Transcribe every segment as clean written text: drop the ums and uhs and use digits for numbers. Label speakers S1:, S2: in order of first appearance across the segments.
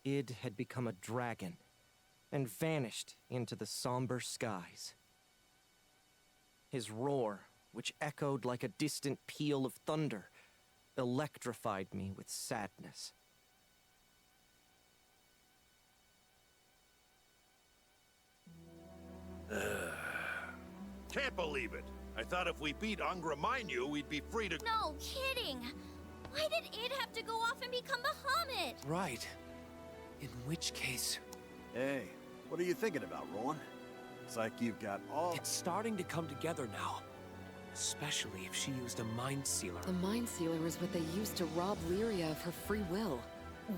S1: Id had become a dragon and vanished into the somber skies. His roar, which echoed like a distant peal of thunder, electrified me with sadness.
S2: Can't believe it. I thought if we beat Angramanyu, we'd be free to...
S3: No kidding! Why did Id have to go off and become Bahamut?
S4: Right. In which case...
S5: Hey, what are you thinking about, Roland? It's like you've got all...
S4: It's starting to come together now. Especially if she used a mind sealer.
S6: The mind sealer is what they used to rob Lyria of her free will.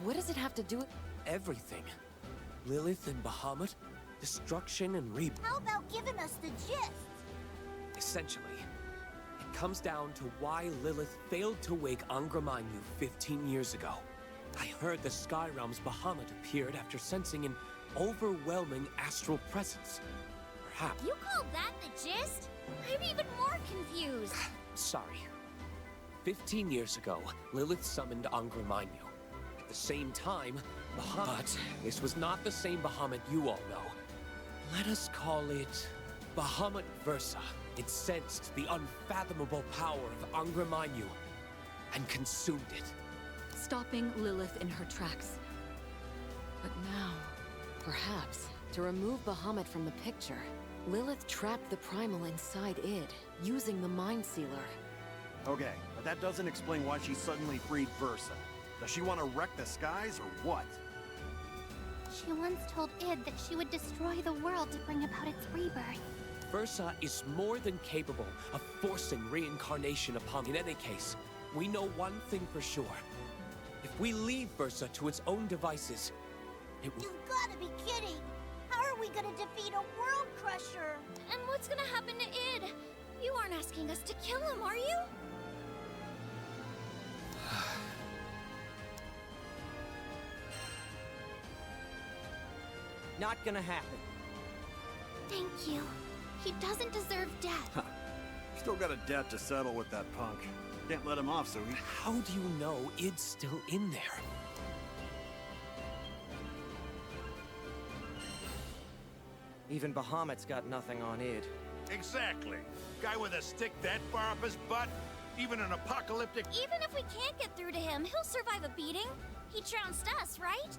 S6: What does it have to do with...
S4: Everything. Lilith and Bahamut, destruction and rebirth.
S3: How about giving us the gist?
S4: Essentially, it comes down to why Lilith failed to wake Angramanyu 15 years ago. I heard the Sky Realm's Bahamut appeared after sensing an overwhelming astral presence. Perhaps...
S3: You call that the gist? I'm even more confused.
S4: Sorry. 15 years ago, Lilith summoned Angramanyu. At the same time, Bahamut... But this was not the same Bahamut you all know. Let us call it... Bahamut Versa. It sensed the unfathomable power of Angramanyu and consumed it.
S6: Stopping Lilith in her tracks. But now, perhaps, to remove Bahamut from the picture, Lilith trapped the primal inside Id, using the mind sealer.
S5: Okay, but that doesn't explain why she suddenly freed Versa. Does she want to wreck the skies, or what?
S3: She once told Id that she would destroy the world to bring about its rebirth.
S4: Versa is more than capable of forcing reincarnation upon... In any case, we know one thing for sure. If we leave Versa to its own devices, it will...
S3: You've gotta be kidding! How are we gonna defeat a world crusher? And what's gonna happen to Id? You aren't asking us to kill him, are you?
S1: Not gonna happen.
S3: Thank you. He doesn't deserve death.
S5: Still got a debt to settle with that punk. Can't let him off so he...
S4: How do you know Id's still in there?
S1: Even Bahamut's got nothing on Id.
S2: Exactly. Guy with a stick that far up his butt? Even an apocalyptic...
S3: Even if we can't get through to him, he'll survive a beating. He trounced us, right?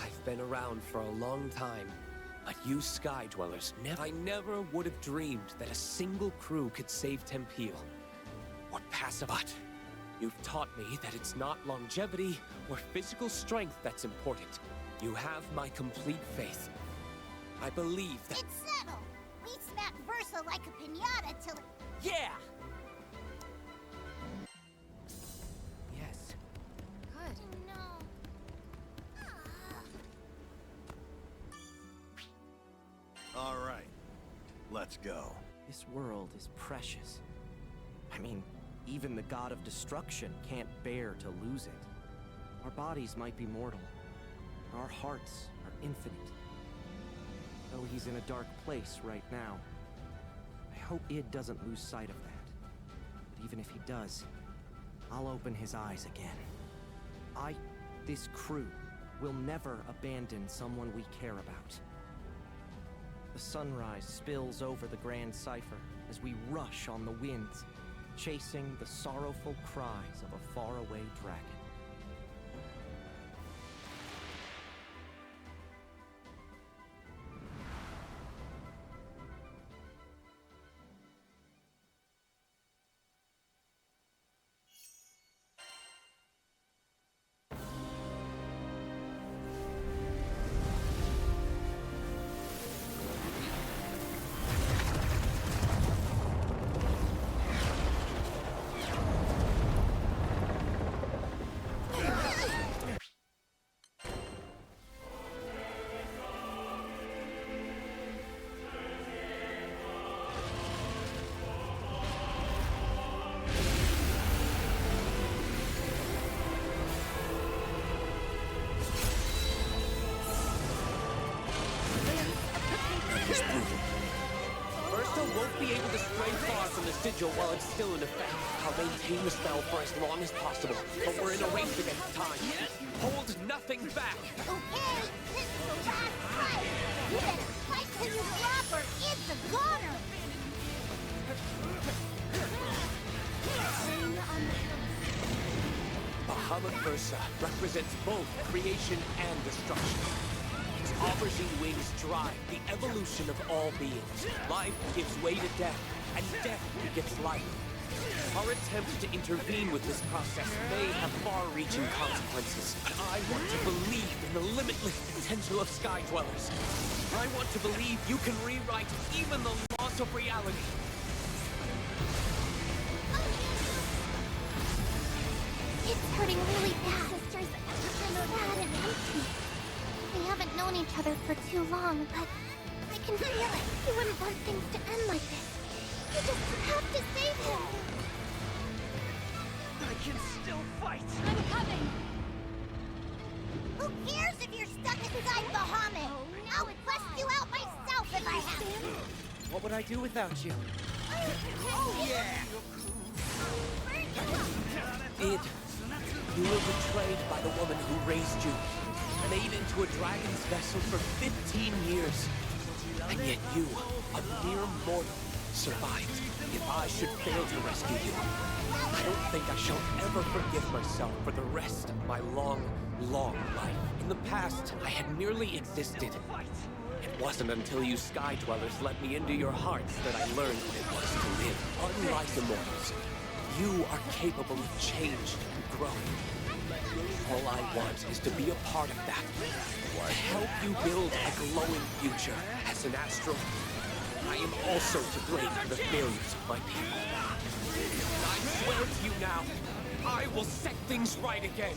S4: I've been around for a long time, but you Sky Dwellers, I never would have dreamed that a single crew could save Tempeal. Or pass a butt. You've taught me that it's not longevity or physical strength that's important. You have my complete faith. I believe that...
S3: It's settled. We smack Versa like a piñata till it...
S4: Yeah!
S1: Yes.
S6: Good.
S3: No.
S5: All right, let's go.
S1: This world is precious. I mean, even the god of destruction can't bear to lose it. Our bodies might be mortal, but our hearts are infinite. Though he's in a dark place right now, I hope Id doesn't lose sight of that. But even if he does, I'll open his eyes again. This crew, will never abandon someone we care about. The sunrise spills over the Grand Cipher as we rush on the winds, chasing the sorrowful cries of a faraway dragon.
S4: Versa won't be able to stray far from the sigil while it's still in effect. I'll maintain the spell for as long as possible, but we're in a race against time. Hold nothing back!
S3: Okay, this is the last fight. You better fight till you drop or it's a goner.
S4: Bahamut Versa represents both creation and destruction. Its aubergine wings drive the evolution of all beings. Life gives way to death, and death begets life. Our attempts to intervene with this process may have far-reaching consequences, but I want to believe in the limitless potential of Sky Dwellers. I want to believe you can rewrite even the laws of reality.
S3: It's hurting really bad. Sisters are sad and empty. We haven't known each other for too long, but I can feel it. You wouldn't want things to end like this. You just have to save him.
S7: I can still fight!
S3: I'm coming. Who cares if you're stuck inside Bahamut? I'll bust you out myself if I have to.
S1: What would I do without you?
S3: Oh yeah!
S4: Id, you were betrayed by the woman who raised you, made into a dragon's vessel for 15 years. And yet you, a mere mortal, survived. If I should fail to rescue you, I don't think I shall ever forgive myself for the rest of my long, long life. In the past, I had merely existed. It wasn't until you Sky Dwellers let me into your hearts that I learned what it was to live. Unlike immortals, you are capable of change and growth. All I want is to be a part of that. To help you build a glowing future. As an astral, I am also to blame for the failures of my people. I swear to you now, I will set things right again.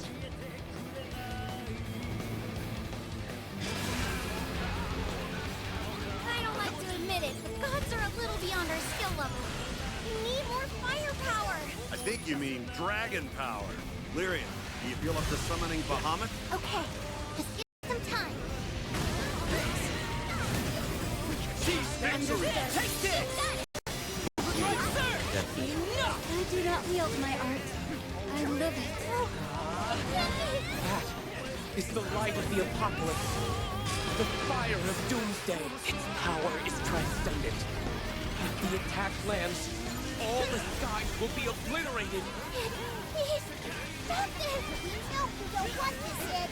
S3: I don't like to admit it, but gods are a little beyond our skill level. We need more firepower.
S5: I think you mean dragon power. Lyrian, do you feel up to summoning Bahamut?
S3: Okay, just give me some time.
S7: Take this!
S3: I do not wield my art. I live it.
S4: That is the light of the apocalypse. The fire of doomsday. Its power is transcendent. If the attack lands, all the skies will be obliterated.
S3: Please, stop this! We know you don't want this, Sid.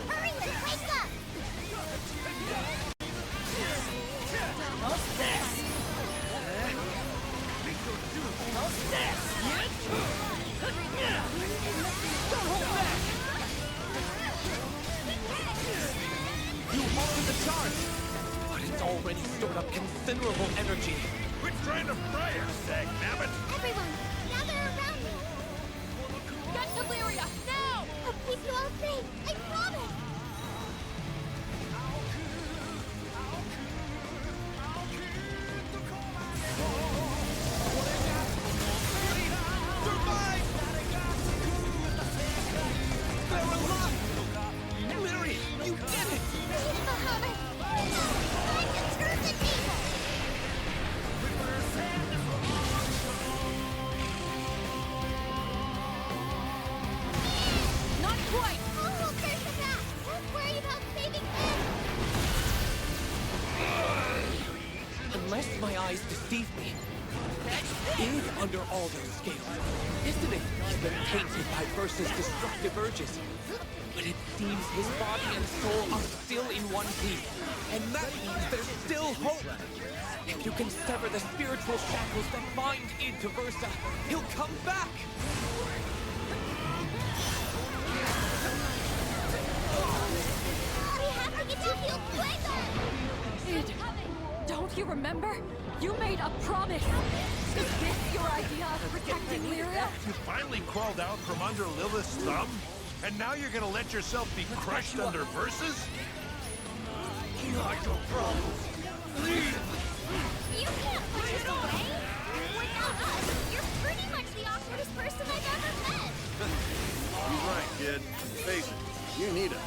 S3: Hurry and wake up!
S4: You halted the charge, but it's already stored up considerable energy.
S2: Quit trying to fry us, dagnabbit!
S3: Everyone, gather around me!
S6: Get to Lyria, now!
S3: I'll keep you all safe, I promise!
S4: Lyria, you did it!
S3: Bahamut! Time to turn the table!
S6: Not quite!
S3: Oh, we'll curse him back! Don't worry about saving him!
S4: Unless my eyes deceive me, Id under all those scales, isn't it? He's been tainted by Versa's destructive urges. But it seems his body and soul are still in one piece. And that means there's still hope. If you can sever the spiritual shackles that bind Id to Versa, he'll come back!
S3: We have to get you healed quicker!
S6: Id, don't you remember? You made a promise! Is this your idea of protecting Lyria?
S2: You finally crawled out from under Lilith's thumb? And now you're gonna let yourself be crushed under Versus? Not your problem. Leave!
S3: You can't push us away! Without us, you're pretty much the awkwardest person I've ever met!
S5: You're right, kid. Face it, you need it.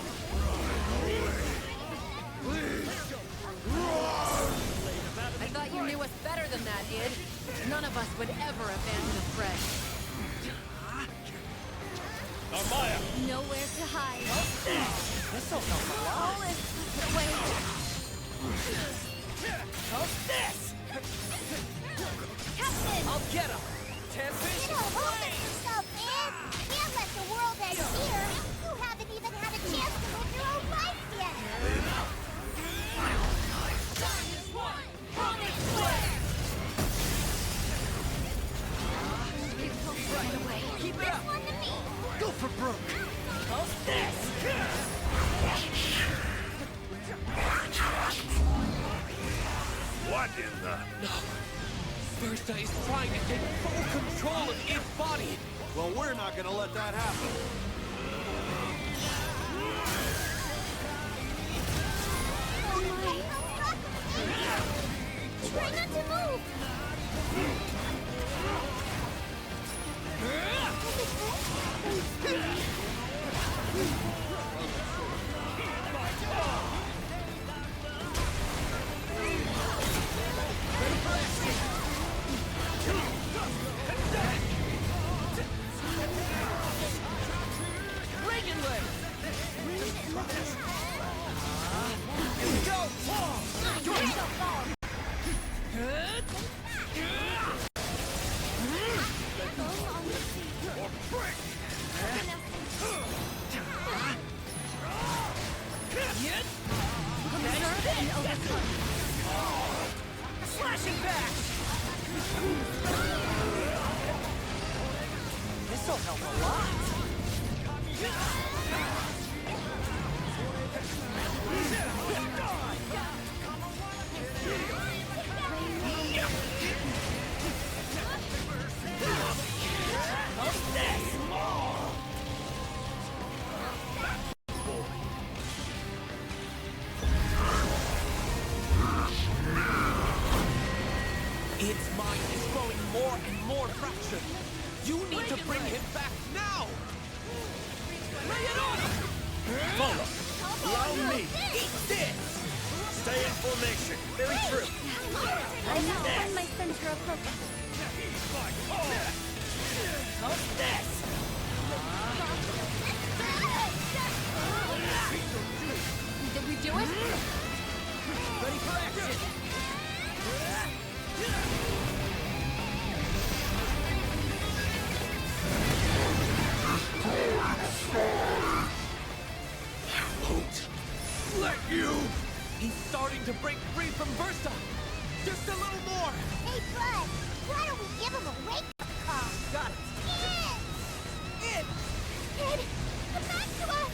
S6: I thought you knew us better than than that, Id. None of us would ever abandon a friend.
S7: Maya!
S3: Nowhere to hide.
S7: This'll help a lot.
S3: All is put away.
S7: How's this?
S3: Captain!
S7: I'll get him! Tempest,
S3: You don't hold it yourself, man. Can't let the world end here. You haven't even had a chance to live your own life yet. Right away.
S7: Keep it
S3: This
S7: up.
S3: one to me.
S7: Go for broke! How's this?
S2: What in the...
S4: No. Versa is trying to take full control of Id's body.
S5: Well, we're not gonna let that happen.
S3: Oh my. Try not to move.
S7: Reagan leg! Here we go!
S3: Observe and overcome.
S7: Slashing back! This'll help a lot. How's this?
S4: Id's mind is growing more and more fractured. You need to bring him back now!
S7: Lay it on him!
S2: Follow. Allow me.
S4: Eat this!
S2: Stay in formation.
S7: Very true.
S3: I now find my center of focus.
S7: How's this?
S6: Did we do it?
S7: Ready for action!
S2: Won't let you.
S4: He's starting to break free from Versa! Just a little more!
S3: Hey, Bud, why don't we give him a wake-up call?
S7: Got it!
S3: Kid! Kid, come back to us!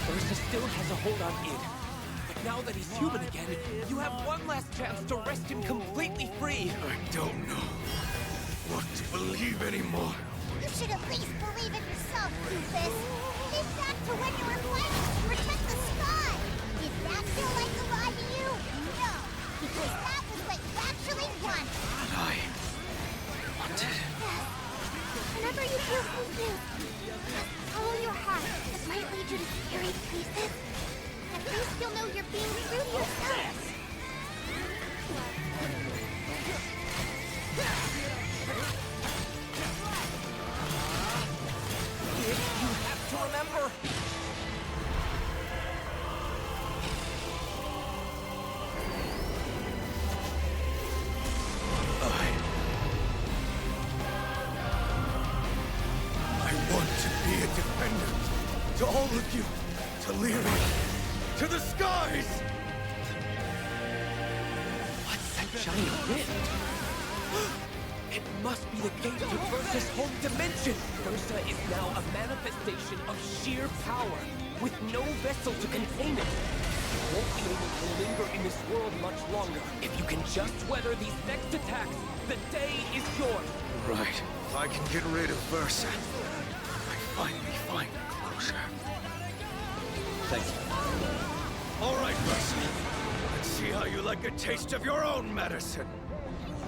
S4: Versa still has a hold on Id. But now that he's human again, you have one last chance to wrest him completely free.
S2: I don't know what to believe anymore.
S3: You should at least believe in yourself, Doofus. Think back to when you were fighting to protect the sky. Did that feel like a lie to you? No, because that was what you actually wanted.
S2: I wanted...
S3: Whenever you feel confused, just follow your heart. It might lead you to scary places. At least you'll know you're being true to yourself.
S4: Id, you have to remember!
S2: I want to be a defender to all of you, to Lyria, to the skies!
S4: What's that giant wind? It must be the gate to Versa's home dimension! Versa is now a manifestation of sheer power, with no vessel to contain it. You won't be able to linger in this world much longer. If you can just weather these next attacks, the day is yours.
S2: Right. If I can get rid of Versa, I finally find closure.
S4: Thank you.
S2: All right, Versa. Let's see how you like a taste of your own medicine.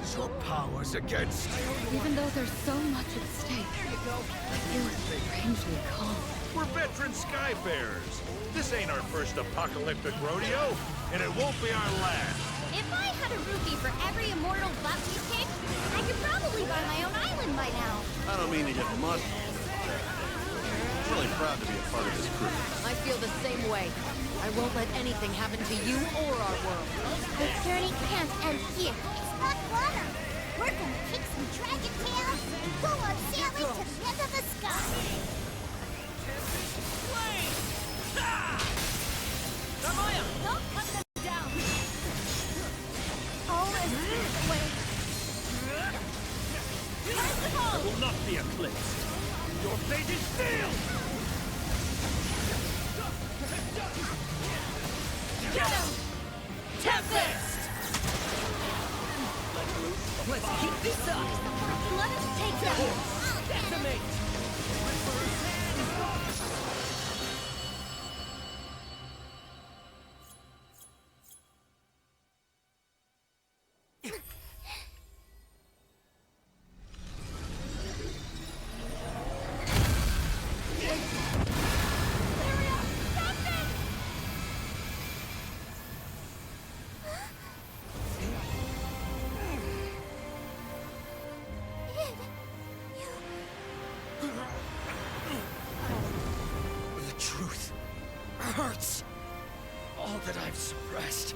S2: use your powers against...
S6: Even though there's so much at stake, I feel strangely calm.
S2: We're veteran skyfarers. This ain't our first apocalyptic rodeo, and it won't be our last.
S3: If I had a rupee for every immortal butt we kicked, I could probably buy my own island by now.
S5: I don't mean to get mushy. I'm really proud to be a part of this crew.
S6: I feel the same way. I won't let anything happen to you or our world.
S3: Our journey can't end here. It's not water. We're gonna kick some dragon tails and go on sailing to the end of the sky.
S7: Ramaya!
S3: Don't cut them down. All is the way. First of all,
S7: Will not be eclipsed. Your fate is sealed!
S3: get him! Tempest!
S7: Let's keep this up!
S3: Let us take them!
S7: Decimate!
S2: The truth hurts. All that I've suppressed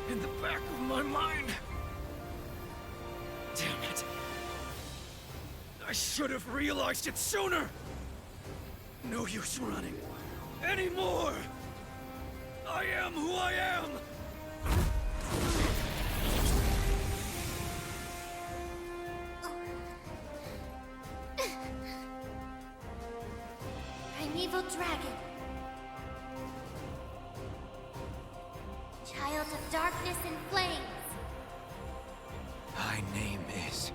S2: in the back of my mind. Damn it. I should have realized it sooner. No use running anymore. I am who I am.
S3: Primeval dragon. Child of darkness and flames.
S2: My name is...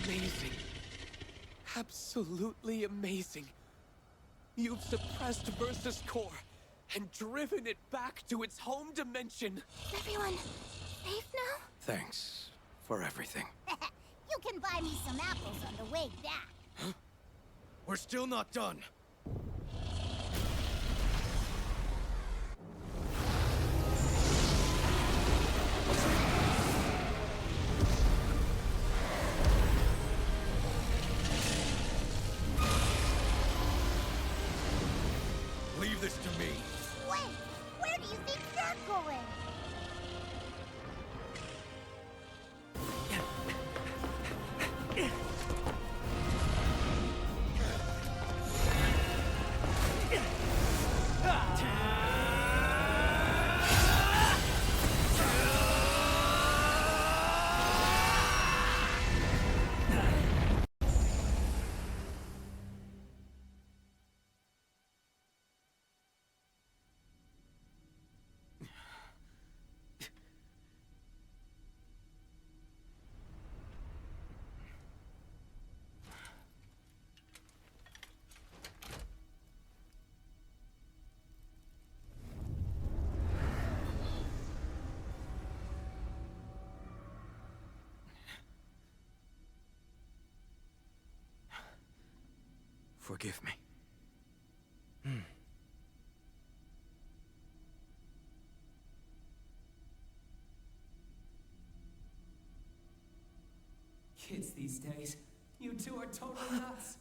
S4: Amazing. Absolutely amazing. You've suppressed Versus Core and driven it back to its home dimension.
S3: Is everyone safe now?
S2: Thanks for everything.
S3: You can buy me some apples on the way back.
S2: We're still not done. Leave this to me.
S3: Wait, where do you think you're going?
S1: Forgive me.
S7: Kids these days, you two are totally nuts.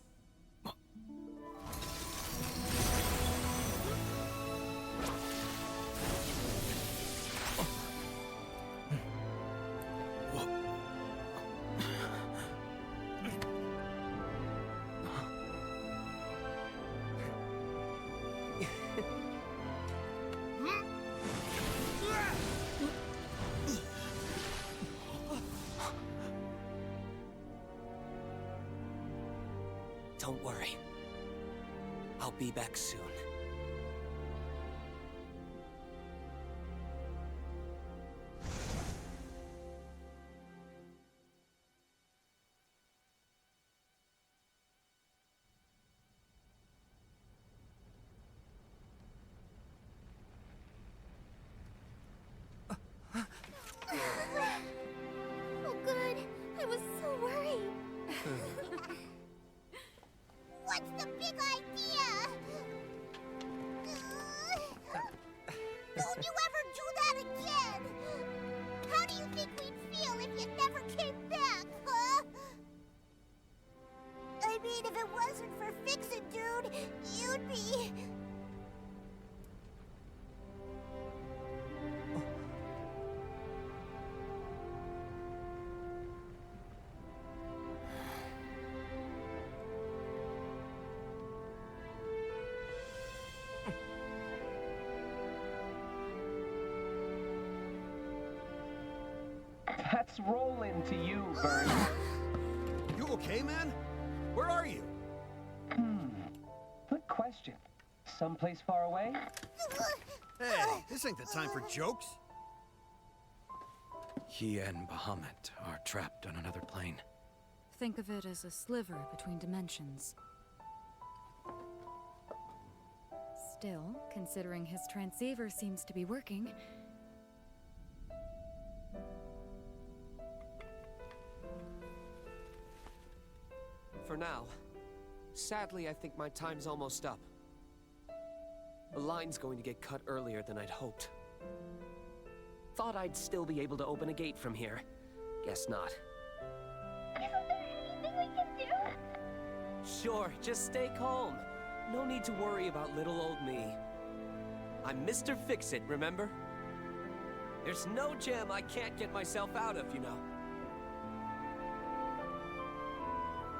S4: Don't worry. I'll be back soon.
S3: Oh, good. I was so worried. What's the big idea? Don't you ever do that again! How do you think we'd feel if you never came back, huh? I mean, if it wasn't for Fix-It, dude, you'd be...
S8: That's rolling to you, Vern.
S5: You okay, man? Where are you?
S8: Good question. Someplace far away?
S5: Hey, this ain't the time for jokes.
S2: He and Bahamut are trapped on another plane.
S9: Think of it as a sliver between dimensions. Still, considering his transceiver seems to be working,
S4: For now. Sadly, I think my time's almost up. The line's going to get cut earlier than I'd hoped. Thought I'd still be able to open a gate from here. Guess not.
S3: Isn't there anything we can do?
S4: Sure, just stay calm. No need to worry about little old me. I'm Mr. Fix-It, remember? There's no jam I can't get myself out of, you know.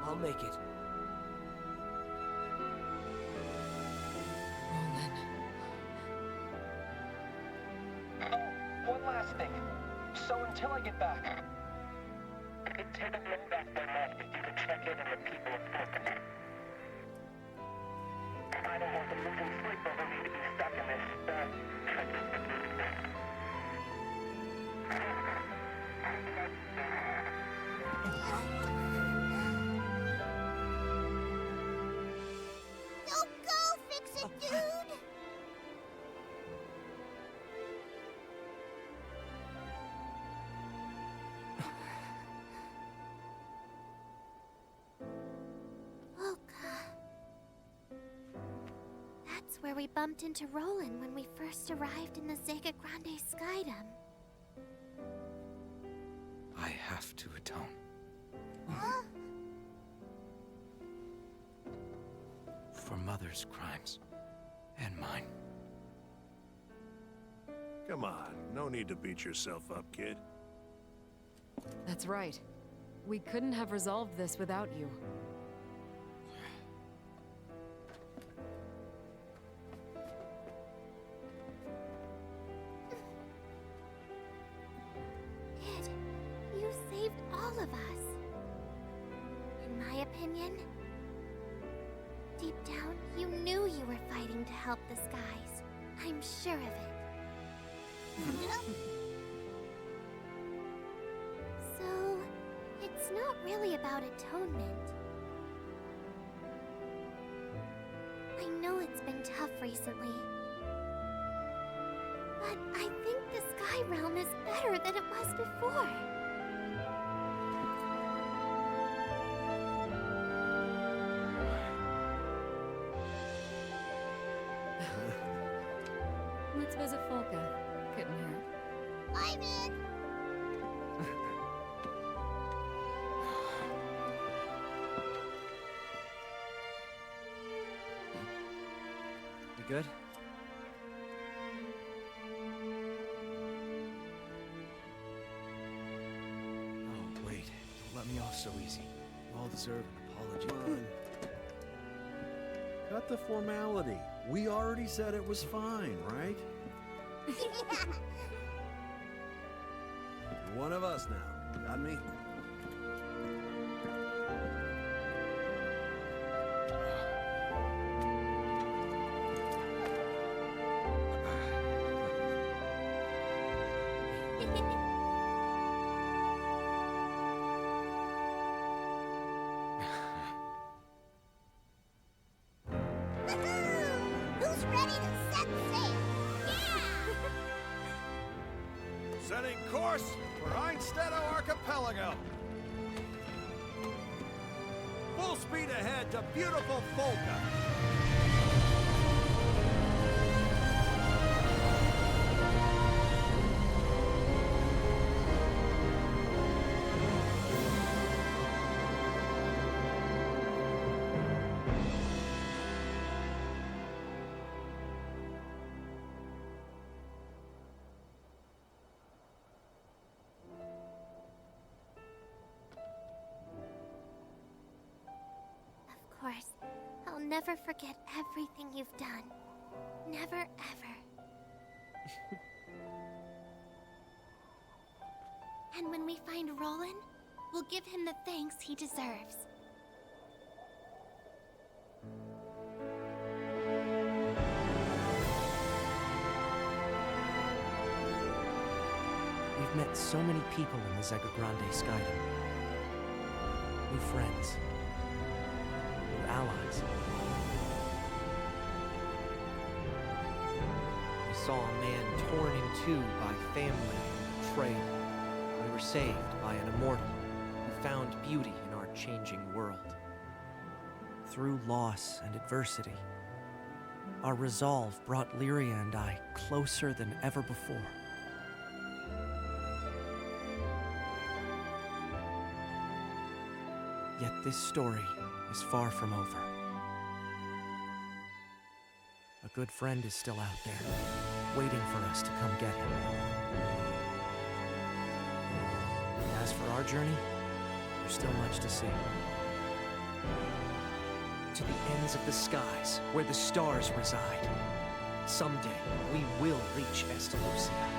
S4: I'll make it.
S6: Roland.
S8: One last thing. So until I get back...
S10: Take a look back there, Master. You can check in on the people of Fortune. I don't want them losing sleep over me to be stuck in this,
S3: Don't go, Fix-It, dude! That's where we bumped into Roland when we first arrived in the Zega Grande Skydom.
S2: I have to atone.
S3: Huh?
S2: For Mother's crimes. And mine.
S11: Come on, no need to beat yourself up, kid.
S6: That's right. We couldn't have resolved this without you.
S3: Kid, you saved all of us. In my opinion, deep down, you knew you were fighting to help the skies. I'm sure of it. So, it's not really about atonement. I know it's been tough recently. But I think the Sky Realm is better than it was before.
S9: let's visit Folka. Couldn't hurt.
S3: I'm in!
S1: You good? Oh, wait. Don't let me off so easy. You all deserve an apology.
S5: Come on. Cut the formality. We already said it was fine, right? You're one of us now. Got me?
S3: Who's ready to set sail? Yeah!
S5: Setting course for Einstedo Archipelago. Full speed ahead to beautiful Volga.
S3: Of course, I'll never forget everything you've done. Never, ever. And when we find Roland, we'll give him the thanks he deserves.
S1: We've met so many people in the Zega Grande Skydom. New friends. New allies. We saw a man torn in two by family and betrayal. We were saved by an immortal who found beauty in our changing world. Through loss and adversity, our resolve brought Lyria and I closer than ever before. Yet this story is far from over. A good friend is still out there, waiting for us to come get him. As for our journey, there's still much to see. To the ends of the skies, where the stars reside. Someday, we will reach Estalucia.